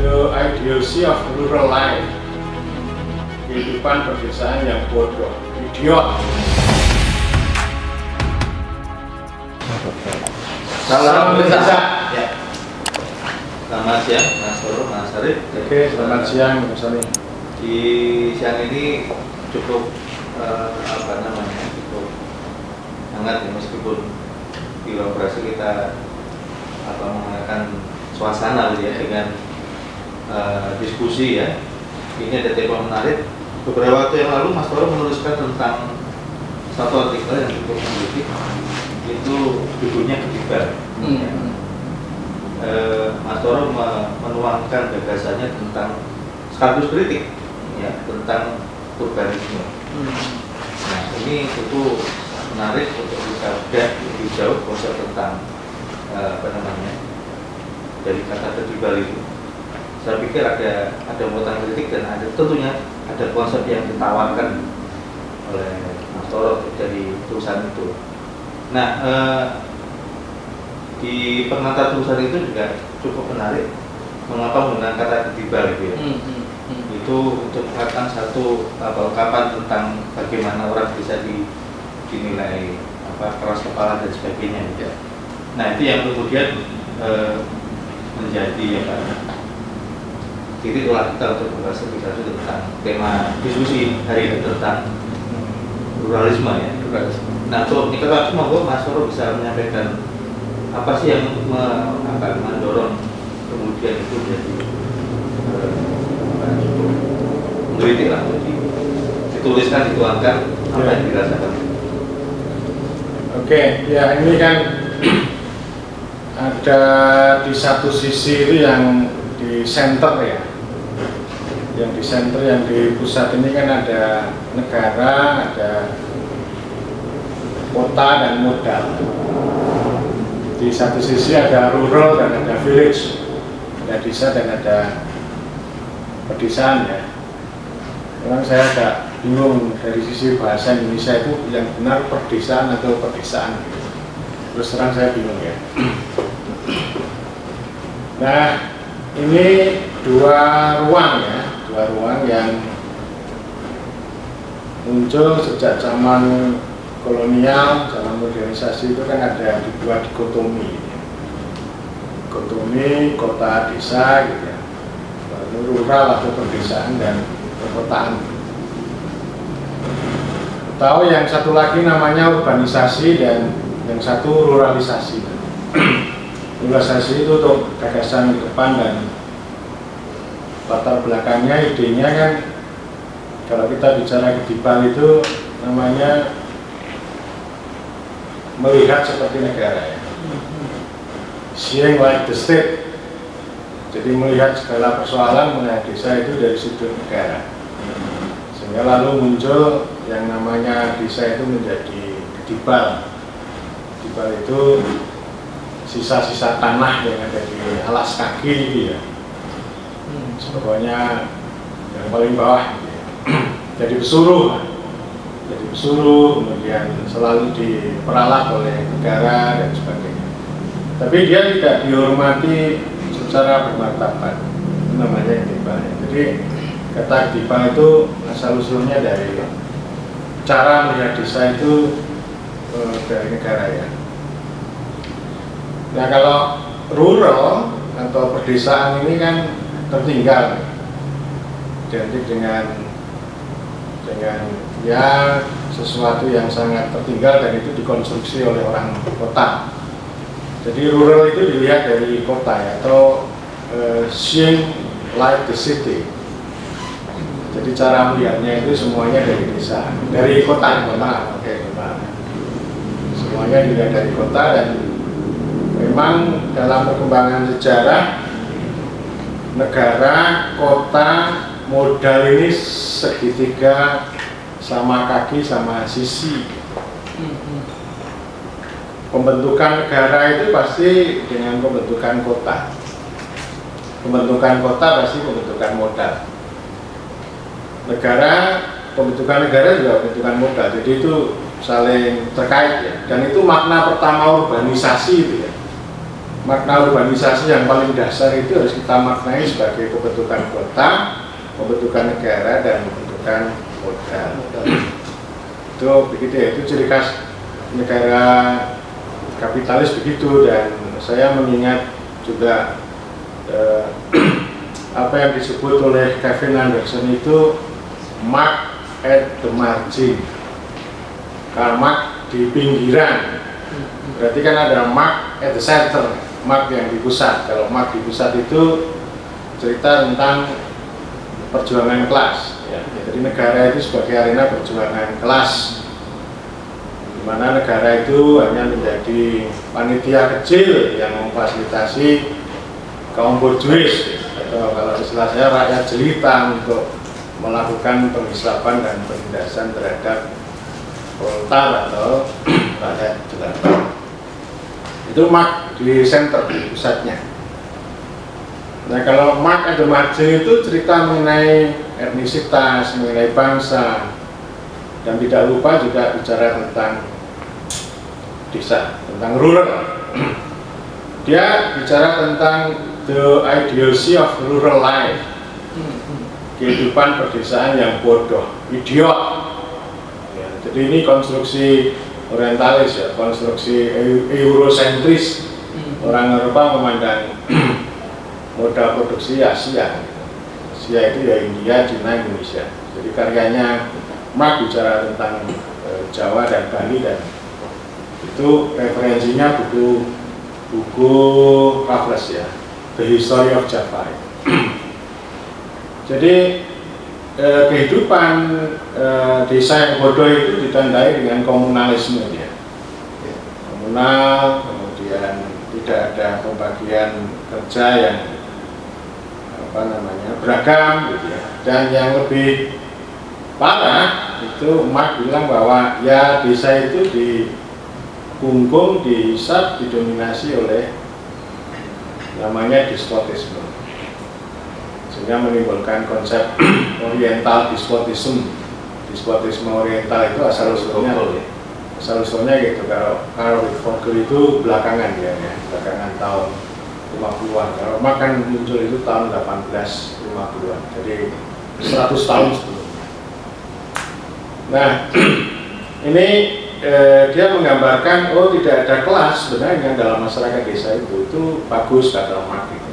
ideology of rural life, kehidupan pedesaan yang bodoh, idiot. Salam desa. Ya. Selamat siang, Mas Toro, Mas Arif. Oke, selamat siang, Mas Arif. Di siang ini cukup cukup hangat ya, meskipun di operasi kita menggunakan suasana ya dengan diskusi ya. Ini ada tema menarik. Beberapa waktu yang lalu Mas Toro menuliskan tentang satu artikel yang cukup menggelitik, itu judulnya Ketibal. Mas Toro menuangkan gagasannya tentang sekaligus kritik ya tentang urbanisme. Nah, ini tentu menarik untuk kita bedah lebih jauh konsep tentang dari kata Ketibal itu. Saya pikir ada muatan kritik dan tentunya ada konsep yang ditawarkan oleh Mas Toro dari tulisan itu. Nah, di pengantar tulisan itu juga cukup menarik. Mengapa menggunakan kata Ketibal itu ya? Itu untuk mengatakan satu ungkapan tentang bagaimana orang bisa dinilai keras kepala dan sebagainya ya. Nah, itu yang kemudian menjadi titik tolak kita untuk membahas lebih lanjut tentang tema diskusi hari ini tentang ruralisme ya. Nah, untuk kita monggo Mas Toro bisa menyampaikan apa sih yang mendorong kemudian itu menjadi cukup menggelitik lah untuk dituliskan, dituangkan apa yang dirasakan. Oke, ya ini kan ada di satu sisi itu yang di center ya, yang di center, yang di pusat ini kan ada negara, ada kota dan modal. Di satu sisi ada rural dan ada village, ada desa dan ada pedesaan ya. Memang saya agak bingung dari sisi bahasa Indonesia itu yang benar pedesaan atau pedesaan gitu. Terus terang saya bingung ya. Nah, ini dua ruang yang muncul sejak zaman kolonial, zaman modernisasi itu kan ada dua dikotomi, kota desa gitu ya, rural atau pedesaan dan perkotaan. Tahu yang satu lagi namanya urbanisasi dan yang satu ruralisasi. Ruralisasi itu untuk gagasan ke depan dan latar belakangnya, idenya kan kalau kita bicara Ketibal itu namanya melihat seperti negara ya, seeing like the state. Jadi melihat segala persoalan mengenai desa itu dari sudut negara, sehingga lalu muncul yang namanya desa itu menjadi Ketibal. Ketibal itu sisa-sisa tanah yang ada di alas kaki gitu ya, pokoknya yang paling bawah gitu ya. Jadi pesuruh, kemudian selalu diperalat oleh negara dan sebagainya. Tapi dia tidak dihormati secara bermartabat, itu namanya Ketibal. Jadi kata Ketibal itu asal usulnya dari cara melihat desa itu dari negara ya. Nah, kalau rural atau pedesaan ini kan tertinggal, identik dengan ya sesuatu yang sangat tertinggal dan itu dikonstruksi oleh orang kota. Jadi rural itu dilihat dari kota ya, atau seeing like the city. Jadi cara melihatnya itu semuanya dari desa, dari kota. Semuanya dilihat dari kota, dan memang dalam perkembangan sejarah negara, kota, modal ini segitiga sama kaki sama sisi. Pembentukan negara itu pasti dengan pembentukan kota. Pembentukan kota pasti pembentukan modal. Pembentukan negara juga pembentukan modal. Jadi itu saling terkait ya. Dan itu makna pertama urbanisasi itu ya. makna urbanisasi yang paling dasar itu harus kita maknai sebagai pembentukan kota, pembentukan negara, dan pembentukan modal. Itu begitu ya, itu ciri khas negara kapitalis begitu. Dan saya mengingat juga apa yang disebut oleh Kevin Anderson itu mark at the margin, Karl Marx di pinggiran. Berarti kan ada mark at the center, mark yang di pusat. Kalau mark di pusat itu cerita tentang perjuangan kelas ya. Jadi negara itu sebagai arena perjuangan kelas, di mana negara itu hanya menjadi panitia kecil yang memfasilitasi kaum borjuis, atau kalau istilah saya rakyat jelita, untuk melakukan penghisapan dan penindasan terhadap proletar atau rakyat jelata. Itu mark di center, di pusatnya. Nah, kalau mark at the margin itu cerita mengenai etnisitas, mengenai bangsa, dan tidak lupa juga bicara tentang desa, tentang rural. Dia bicara tentang the ideology of rural life, kehidupan perdesaan yang bodoh, idiot ya. Jadi ini konstruksi orientalis ya, konstruksi eurosentris. Orang Eropa memandang modal produksi Asia. Asia itu ya India, Cina, Indonesia. Jadi karyanya Marx bicara tentang Jawa dan Bali, dan itu referensinya buku Raffles ya, The History of Java. Jadi kehidupan desa yang bodoh itu ditandai dengan komunalisme ya. Komunal, kemudian tidak ada pembagian kerja yang beragam gitu ya. Dan yang lebih parah itu Marx bilang bahwa ya desa itu dikungkung, dihisap, didominasi oleh namanya despotisme, sehingga menimbulkan konsep oriental despotism. Despotisme oriental itu asal usulnya gitu. Kalau Karl Vogel itu belakangan ya, belakangan tahun 50-an. Kalau makan muncul itu tahun 1850-an, jadi 100 tahun sebelumnya. Nah, ini dia menggambarkan tidak ada kelas sebenarnya dalam masyarakat desa itu bagus kata Marx gitu.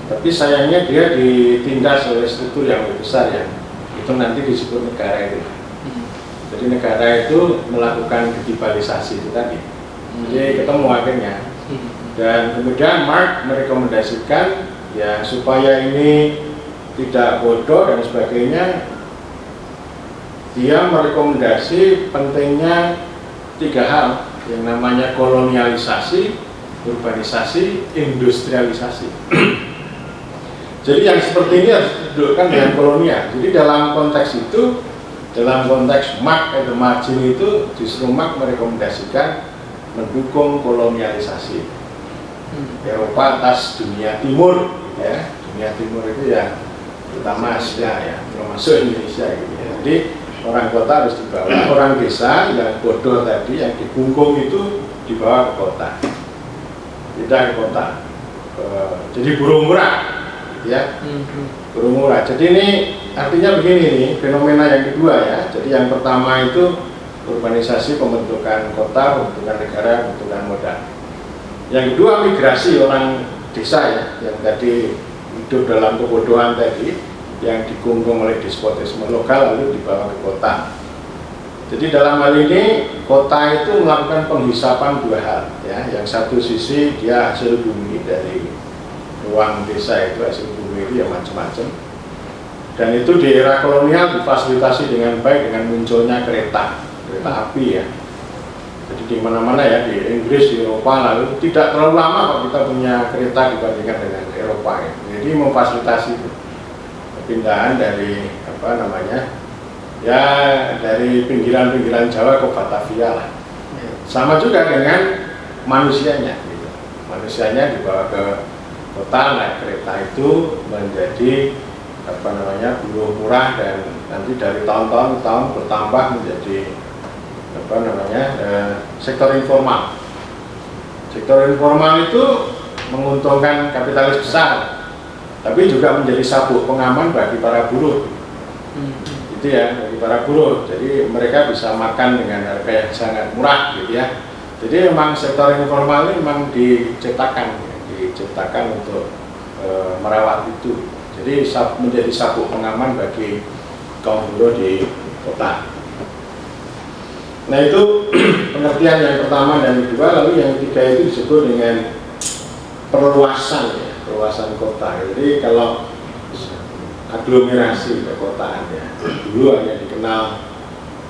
Tapi sayangnya dia ditindas oleh struktur yang lebih besar yang itu nanti disebut negara itu. Jadi negara itu melakukan ketibalisasi itu tadi. Jadi ketemu akhirnya. Dan kemudian Marx merekomendasikan ya supaya ini tidak bodoh dan sebagainya, dia merekomendasi pentingnya 3 hal yang namanya kolonialisasi, urbanisasi, industrialisasi. Jadi yang seperti ini harus didudukkan dengan kolonial. Jadi dalam konteks itu, dalam konteks Marx at the margin itu, justru Marx merekomendasikan mendukung kolonialisasi Eropa atas dunia timur ya. Dunia timur itu ya terutama Asia ya, termasuk Indonesia gitu ya. Jadi orang kota harus dibawa, orang desa yang bodoh tadi yang dikungkung itu dibawa ke kota, tidak ke kota. Jadi buruh murah ya, buruh murah. Jadi ini artinya begini nih, fenomena yang kedua ya. Jadi yang pertama itu urbanisasi, pembentukan kota, pembentukan negara, pembentukan modal. Yang kedua migrasi orang desa ya, yang tadi hidup dalam kebodohan tadi, yang dikungkung oleh despotisme lokal lalu dibawa ke kota. Jadi dalam hal ini kota itu melakukan penghisapan 2 hal ya. Yang satu sisi dia hasil bumi dari ruang desa, itu hasil bumi itu ya macam-macam. Dan itu di era kolonial difasilitasi dengan baik dengan munculnya kereta api ya. Jadi di mana-mana ya, di Inggris, di Eropa, lalu tidak terlalu lama kok kita punya kereta dibandingkan dengan Eropa ya. Jadi memfasilitasi itu pindahan dari ya dari pinggiran-pinggiran Jawa ke Batavia lah. Sama juga dengan manusianya gitu. Manusianya dibawa ke kota naik kereta itu menjadi buruh murah, dan nanti dari tahun ke tahun bertambah menjadi sektor informal. Sektor informal itu menguntungkan kapitalis besar, tapi juga menjadi sabuk pengaman bagi para buruh. Itu ya, bagi para buruh. Jadi mereka bisa makan dengan harga yang sangat murah gitu ya. Jadi memang sektor informal ini memang diciptakan untuk merawat itu. Jadi menjadi sabuk pengaman bagi kaum buruh di kota. Nah itu pengertian yang pertama dan kedua. Lalu yang ketiga itu disebut dengan perluasan ya, perluasan kota. Jadi kalau aglomerasi perkotaan ya, dulu hanya dikenal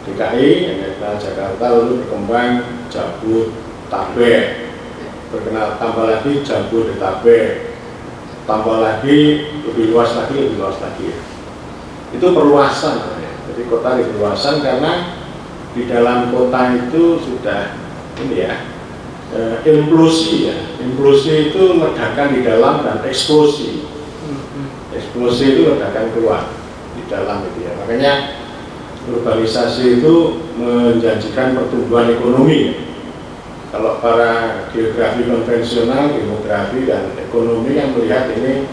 DKI, yang dikenal Jakarta, lalu berkembang Jabodetabek, berkenal tambah lagi Jabodetabek, tambah lagi lebih luas lagi ya. Itu perluasan ya. Jadi kota diperluasan karena di dalam kota itu sudah ini ya, implosi ya. Implosi itu ledakan di dalam dan eksplosi. Eksplosi itu ledakan keluar di dalam itu ya. Makanya urbanisasi itu menjanjikan pertumbuhan ekonomi ya. Kalau para geografi konvensional, demografi dan ekonomi yang melihat ini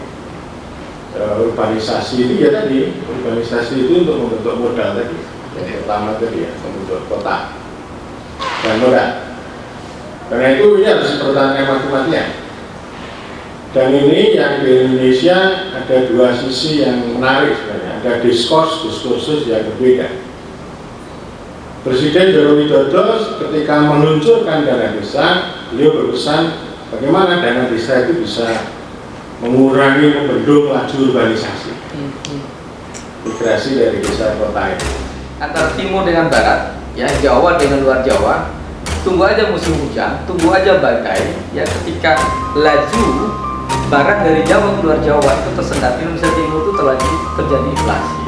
urbanisasi itu ya tadi, urbanisasi itu untuk membentuk modal tadi. Yang pertama tadi ya, membentuk kota dan modal. Karena itu ini harus dipertahankan mati-matian. Dan ini yang di Indonesia ada dua sisi yang menarik sebenarnya. Ada diskursus yang berbeda. Presiden Joko Widodo ketika meluncurkan dana desa, beliau berpesan bagaimana dana desa itu bisa mengurangi, membendung laju urbanisasi, migrasi dari desa ke kota itu. Antara timur dengan barat, ya Jawa dengan luar Jawa, tunggu aja musim hujan, tunggu aja badai, ya ketika laju barang dari Jawa ke luar Jawa itu tersendat. Indonesia Timur itu terjadi inflasi.